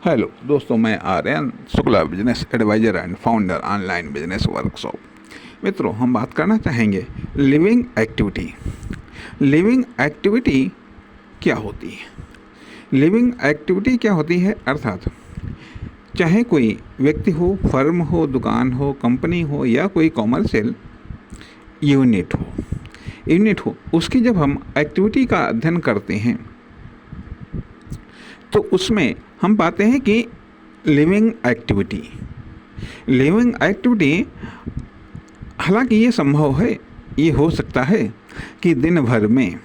Hello दोस्तों, मैं Aryan Shukla, business advisor and founder online business workshop. मित्रों, हम बात करना चाहेंगे लिविंग एक्टिविटी। लिविंग एक्टिविटी क्या होती है? लिविंग एक्टिविटी क्या होती है अर्थात चाहे कोई व्यक्ति हो, फर्म हो, दुकान हो, कंपनी हो या कोई कॉमर्शियल यूनिट हो, उसकी जब हम एक्टिविटी का अध्ययन करते हैं तो उसमें हम पाते हैं कि लिविंग एक्टिविटी हालांकि ये संभव है, ये हो सकता है कि दिन भर में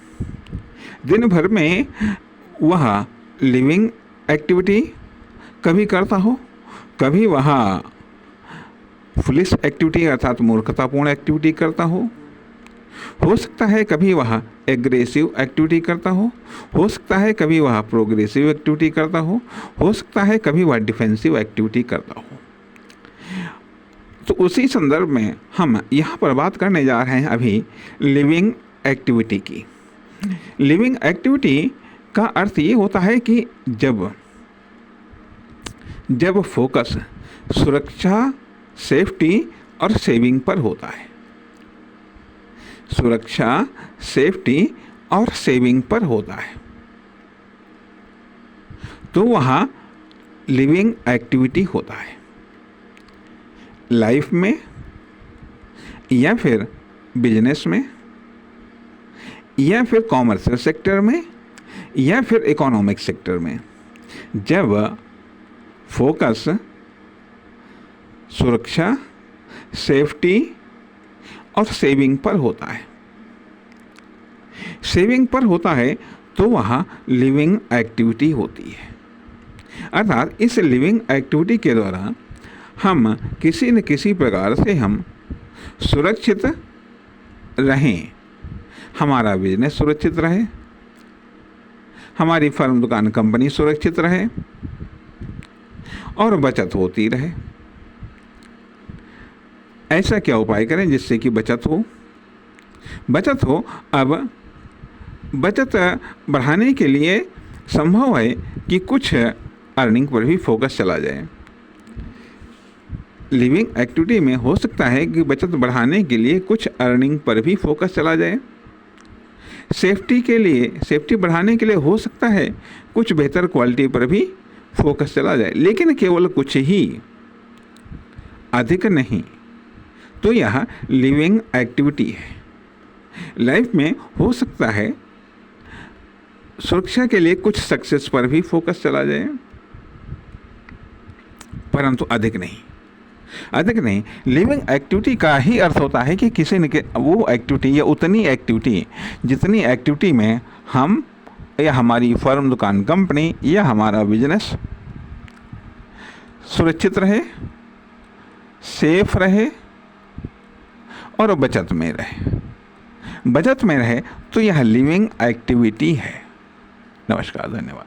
वह लिविंग एक्टिविटी कभी करता हो, कभी वह फुलिश एक्टिविटी अर्थात मूर्खतापूर्ण एक्टिविटी करता हो सकता है कभी वह एग्रेसिव एक्टिविटी करता हो सकता है कभी वह प्रोग्रेसिव एक्टिविटी करता हो सकता है कभी वह डिफेंसिव एक्टिविटी करता हो। तो उसी संदर्भ में हम यहाँ पर बात करने जा रहे हैं अभी लिविंग एक्टिविटी की। लिविंग एक्टिविटी का अर्थ ये होता है कि जब फोकस सुरक्षा, सेफ्टी और सेविंग पर होता है। सुरक्षा, सेफ्टी और सेविंग पर होता है तो वहाँ लिविंग एक्टिविटी होता है। लाइफ में या फिर बिजनेस में या फिर कॉमर्शियल सेक्टर में या फिर इकोनॉमिक सेक्टर में जब फोकस सुरक्षा, सेफ्टी और सेविंग पर होता है तो वहाँ लिविंग एक्टिविटी होती है। अर्थात इस लिविंग एक्टिविटी के द्वारा हम किसी न किसी प्रकार से हम सुरक्षित रहें, हमारा बिजनेस सुरक्षित रहे, हमारी फर्म, दुकान, कंपनी सुरक्षित रहे और बचत होती रहे। ऐसा क्या उपाय करें जिससे कि बचत हो? अब बचत बढ़ाने के लिए संभव है कि कुछ अर्निंग पर भी फोकस चला जाए। लिविंग एक्टिविटी में हो सकता है कि बचत बढ़ाने के लिए कुछ अर्निंग पर भी फोकस चला जाए। सेफ्टी बढ़ाने के लिए हो सकता है कुछ बेहतर क्वालिटी पर भी फोकस चला जाए, लेकिन केवल कुछ ही, अधिक नहीं। तो यह लिविंग एक्टिविटी है। लाइफ में हो सकता है सुरक्षा के लिए कुछ सक्सेस पर भी फोकस चला जाए, परंतु अधिक नहीं। लिविंग एक्टिविटी का ही अर्थ होता है कि किसी न वो एक्टिविटी या उतनी एक्टिविटी जितनी एक्टिविटी में हम या हमारी फर्म, दुकान, कंपनी या हमारा बिजनेस सुरक्षित रहे, सेफ रहे और बचत में रहे तो यह लिविंग एक्टिविटी है। नमस्कार, धन्यवाद।